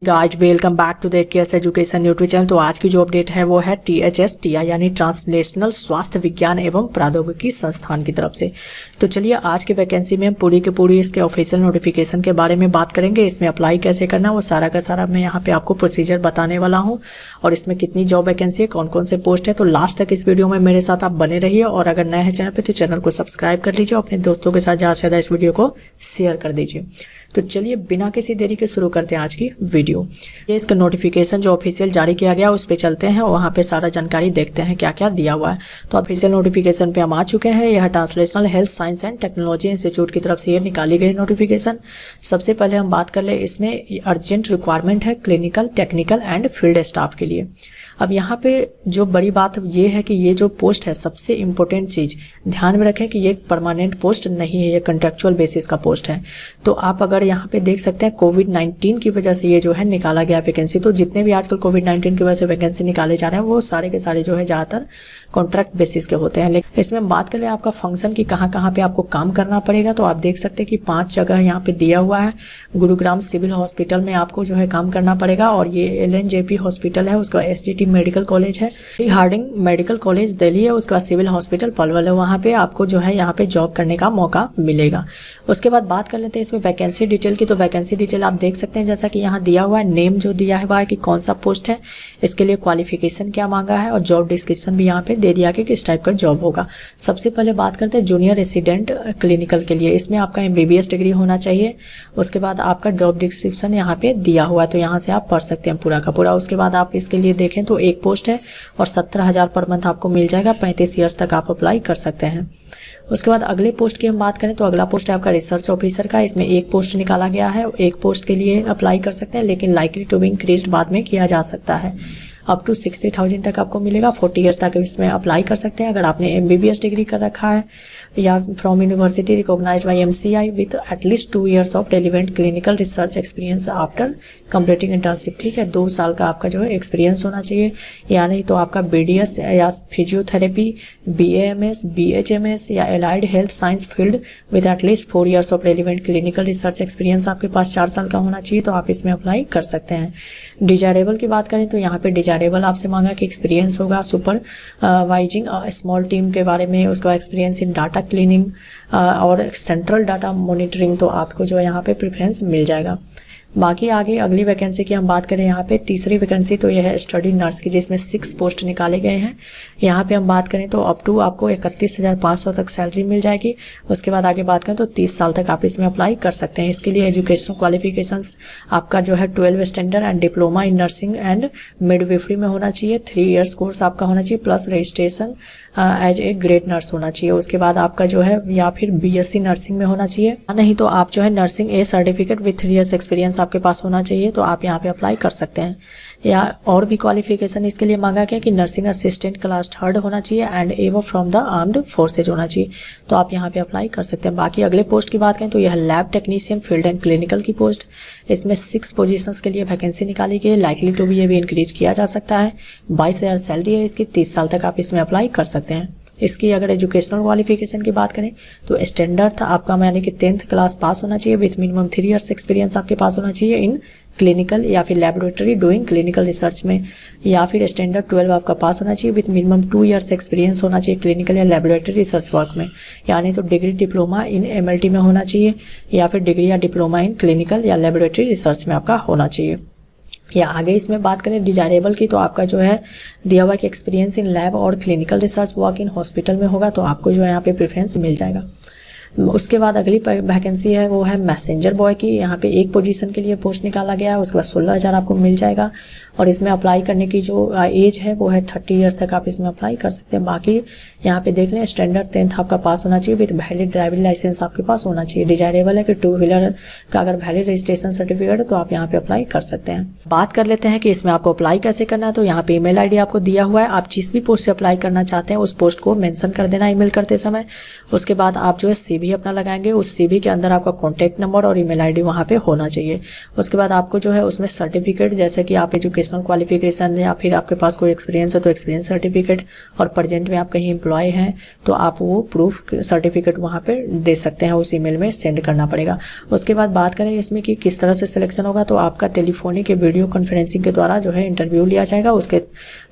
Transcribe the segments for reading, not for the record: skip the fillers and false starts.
Guys welcome back to the KS education YouTube channel. तो आज की जो अपडेट है वो है THSTI यानी ट्रांसलेशनल स्वास्थ्य विज्ञान एवं प्रौद्योगिकी संस्थान की तरफ से। तो चलिए आज की वैकेंसी में हम पूरी की पूरी इसके ऑफिशियल नोटिफिकेशन के बारे में बात करेंगे। इसमें अप्लाई कैसे करना वो सारा का सारा मैं यहाँ पे आपको प्रोसीजर बताने वाला हूँ और इसमें कितनी जॉब वैकेंसी है, कौन कौन से पोस्ट है। तो लास्ट तक इस वीडियो में मेरे साथ आप बने रहिए और अगर नए हैं चैनल पर तो चैनल को सब्सक्राइब कर लीजिए, अपने दोस्तों के साथ ज़्यादा से ज़्यादा इस वीडियो को शेयर कर दीजिए। तो चलिए बिना किसी देरी के शुरू करते हैं आज की वीडियो। ये इसका नोटिफिकेशन जो ऑफिशियल जारी किया गया उस पर चलते हैं और वहाँ पे सारा जानकारी देखते हैं क्या क्या दिया हुआ है। तो ऑफिशियल नोटिफिकेशन पे हम आ चुके हैं। यह translational health science and technology institute की तरफ से ये निकाली गई नोटिफिकेशन। सबसे पहले हम बात कर ले, इसमें अर्जेंट रिक्वायरमेंट है clinical, technical and field staff के लिए। अब यहाँ पे जो बड़ी बात ये है कि ये जो पोस्ट है, सबसे इम्पोर्टेंट चीज़ ध्यान में रखें कि ये परमानेंट पोस्ट नहीं है, ये कॉन्ट्रेक्चुअल बेसिस का पोस्ट है। तो आप अगर यहाँ पे देख सकते हैं कोविड-19 की वजह से ये जो है निकाला गया वैकेंसी। तो जितने भी आजकल कोविड-19 की वजह से वैकेंसी निकाले जा रहे हैं वो सारे के सारे जो है ज़्यादातर कॉन्ट्रैक्ट बेसिस के होते हैं। लेकिन इसमें बात करें आपका फंक्शन की कहाँ कहाँ पे आपको काम करना पड़ेगा, तो आप देख सकते हैं कि 5 जगह यहाँ पे दिया हुआ है। गुरुग्राम सिविल हॉस्पिटल में आपको जो है काम करना पड़ेगा और ये LNJP हॉस्पिटल है, उसका SGT मेडिकल कॉलेज है, हार्डिंग मेडिकल कॉलेज दिल्ली है, उसका सिविल हॉस्पिटल पलवल है। वहाँ पे आपको जो है यहाँ पे जॉब करने का मौका मिलेगा। उसके बाद बात कर लेते हैं इसमें वैकेंसी डिटेल की। तो वैकेंसी डिटेल आप देख सकते हैं जैसा कि यहाँ दिया हुआ है, नेम जो दिया है वह कि कौन सा पोस्ट है, इसके लिए क्वालिफिकेशन क्या मांगा है और जॉब डिस्क्रिप्शन भी यहाँ पे दे दिया कि किस टाइप का जॉब होगा। सबसे पहले बात करते हैं जूनियर रेसिडेंट क्लिनिकल के लिए। इसमें आपका MBBS डिग्री होना चाहिए। उसके बाद आपका जॉब डिस्क्रिप्शन यहाँ पे दिया हुआ है, तो यहाँ से आप पढ़ सकते हैं पूरा का पूरा। उसके बाद आप इसके लिए देखें तो एक पोस्ट है और 17,000 पर मंथ आपको मिल जाएगा। 35 ईयर्स तक आप अप्लाई कर सकते हैं। उसके बाद अगले पोस्ट की हम बात करें तो अगला पोस्ट है आपका रिसर्च ऑफिसर का। इसमें एक पोस्ट निकाला गया है, एक पोस्ट के लिए अप्लाई कर सकते हैं, लेकिन लाइकली टू बी इंक्रीज्ड बाद में किया जा सकता है। अप टू 60,000 तक आपको मिलेगा। 40 ईयर्स तक इसमें अप्लाई कर सकते हैं अगर आपने MBBS डिग्री कर रखा है या from university recognised by MCI with at least 2 years of relevant clinical research experience after completing internship. ठीक है, 2 साल का आपका जो है एक्सपीरियंस होना चाहिए, या नहीं तो आपका BDS या फिजियोथेरेपी, BAMS, BHMS या allied health science field with at least 4 years of relevant clinical research experience आपके पास 4 साल का होना चाहिए। तो आप इसमें अप्लाई कर सकते हैं। डिजायरेबल की बात करें तो यहाँ पे डिजायरेबल आपसे मांगा कि एक्सपीरियंस होगा सुपरवाइजिंग स्मॉल टीम के बारे में, उसका एक्सपीरियंस इन डाटा क्लीनिंग और सेंट्रल डाटा मॉनिटरिंग, तो आपको जो यहाँ पे प्रेफरेंस मिल जाएगा। बाकी आगे अगली वैकेंसी की हम बात करें, यहाँ पे तीसरी वैकेंसी तो यह है स्टडी नर्स की, जिसमें 6 पोस्ट निकाले गए हैं। यहाँ पे हम बात करें तो अप टू आपको 31,500 तक सैलरी मिल जाएगी। उसके बाद आगे बात करें तो 30 साल तक आप इसमें अप्लाई कर सकते हैं। इसके लिए एजुकेशनल क्वालिफिकेशंस आपका जो है 12 standard and diploma in nursing and midwifery में होना चाहिए। 3 years कोर्स आपका होना चाहिए plus registration as A grade nurse होना चाहिए। उसके बाद आपका जो है या फिर BSc नर्सिंग में होना चाहिए, नहीं तो आप जो है nursing A certificate with 3 years experience आपके पास होना चाहिए। तो आप यहाँ पे अप्लाई कर सकते हैं। या और भी क्वालिफिकेशन इसके लिए मांगा गया कि नर्सिंग असिस्टेंट क्लास 3rd होना चाहिए एंड एवं फ्रॉम द आर्म्ड फोर्सेज होना चाहिए। तो आप यहाँ पे अप्लाई कर सकते हैं। बाकी अगले पोस्ट की बात करें तो यह lab technician field and clinical की पोस्ट। इसमें 6 पोजीशंस के लिए वैकेंसी निकाली गई है। लाइकली टू भी ये भी इंक्रीज किया जा सकता है। 22,000 सैलरी है इसकी। 30 साल तक आप इसमें अप्लाई कर सकते हैं। इसकी अगर एजुकेशनल क्वालिफिकेशन की बात करें तो स्टैंडर्ड था आपका यानी कि 10th क्लास पास होना चाहिए विथ मिनिमम 3 years एक्सपीरियंस आपके पास होना चाहिए इन क्लिनिकल या फिर लेबोरेटरी डूइंग क्लिनिकल रिसर्च में, या फिर स्टैंडर्ड 12 आपका पास होना चाहिए विथ मिनिमम 2 years एक्सपीरियंस होना चाहिए क्लिनिकल या लेबोरेटरी रिसर्च वर्क में, यानी तो डिग्री डिप्लोमा इन MLT में होना चाहिए या फिर डिग्री या डिप्लोमा इन क्लिनिकल या लेबोरेटरी रिसर्च में आपका होना चाहिए। या आगे इसमें बात करें डिजायरेबल की तो आपका जो है दिया हुआ कि एक्सपीरियंस इन लैब और clinical research work in hospital में होगा, तो आपको जो है यहाँ पे प्रेफरेंस मिल जाएगा। उसके बाद अगली वैकेंसी है वो है मैसेंजर बॉय की। यहाँ पे एक पोजीशन के लिए पोस्ट निकाला गया है। उसके बाद 16,000 आपको मिल जाएगा और इसमें अप्लाई करने की जो एज है वो है 30 years तक आप इसमें अप्लाई कर सकते हैं। बाकी यहाँ पे देख लें स्टैंडर्ड 10th आपका पास होना चाहिए विद वैलिड ड्राइविंग लाइसेंस आपके पास होना चाहिए। डिजायरेबल है कि 2 व्हीलर का अगर वैलिड रजिस्ट्रेशन सर्टिफिकेट है तो आप यहाँ पे अप्लाई कर सकते हैं। बात कर लेते हैं कि इसमें आपको अप्लाई कैसे करना है। तो यहाँ पे email ID आपको दिया हुआ है। आप जिस भी पोस्ट से अप्लाई करना चाहते हैं उस पोस्ट को मेंशन कर देना ईमेल करते समय। उसके बाद आप जो है CV अपना लगाएंगे। उस CV के अंदर आपका कॉन्टैक्ट नंबर और ईमेल ID वहाँ पे होना चाहिए। उसके बाद आपको जो है उसमें सर्टिफिकेट, जैसे कि आप एजुकेशनल क्वालिफिकेशन या फिर आपके पास कोई एक्सपीरियंस है तो एक्सपीरियंस सर्टिफिकेट, और प्रेजेंट में आप कहीं एम्प्लॉय हैं तो आप वो प्रूफ सर्टिफिकेट वहाँ पे दे सकते हैं, उस ईमेल में सेंड करना पड़ेगा। उसके बाद बात करें इसमें कि किस तरह से सिलेक्शन होगा, तो आपका टेलीफोनिक वीडियो कॉन्फ्रेंसिंग के द्वारा जो है इंटरव्यू लिया जाएगा, उसके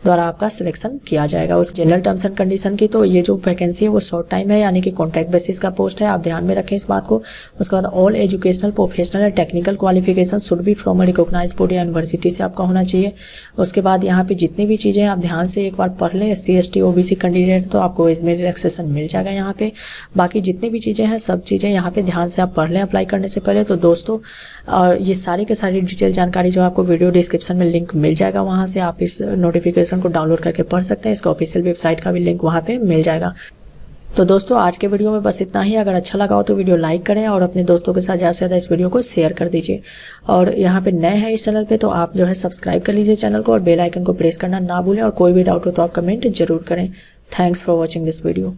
द्वारा आपका सिलेक्शन किया जाएगा। उस जनरल टर्म्स एंड कंडीशन की, तो ये जो वैकेंसी है वो शॉर्ट टाइम है, यानी कि कॉन्ट्रैक्ट बेसिस का पोस्ट है, आप ध्यान में रखें इस बात को। उसके बाद all educational professional and technical qualification should be from recognised body university से आपका होना चाहिए। उसके बाद यहाँ पे जितनी भी चीज़ें आप ध्यान से एक बार पढ़ लें, SC ST OBC कैंडिडेट तो आपको इसमें रिलैक्सेशन मिल जाएगा यहाँ पे। बाकी जितनी भी चीज़ें हैं सब चीज़ें यहाँ पे ध्यान से आप पढ़ लें अप्लाई करने से पहले। तो दोस्तों और ये सारी के सारी डिटेल जानकारी जो आपको वीडियो डिस्क्रिप्शन में लिंक मिल जाएगा, वहाँ से आप इस नोटिफिकेशन को डाउनलोड करके पढ़ सकते हैं। इसका ऑफिशियल वेबसाइट का भी लिंक वहाँ पे मिल जाएगा। तो दोस्तों आज के वीडियो में बस इतना ही। अगर अच्छा लगा हो तो वीडियो लाइक करें और अपने दोस्तों के साथ ज़्यादा से ज़्यादा इस वीडियो को शेयर कर दीजिए। और यहाँ पे नए हैं इस चैनल पे तो आप जो है सब्सक्राइब कर लीजिए चैनल को और बेल आइकन को प्रेस करना ना भूलें। और कोई भी डाउट हो तो आप कमेंट जरूर करें। Thanks for watching this video.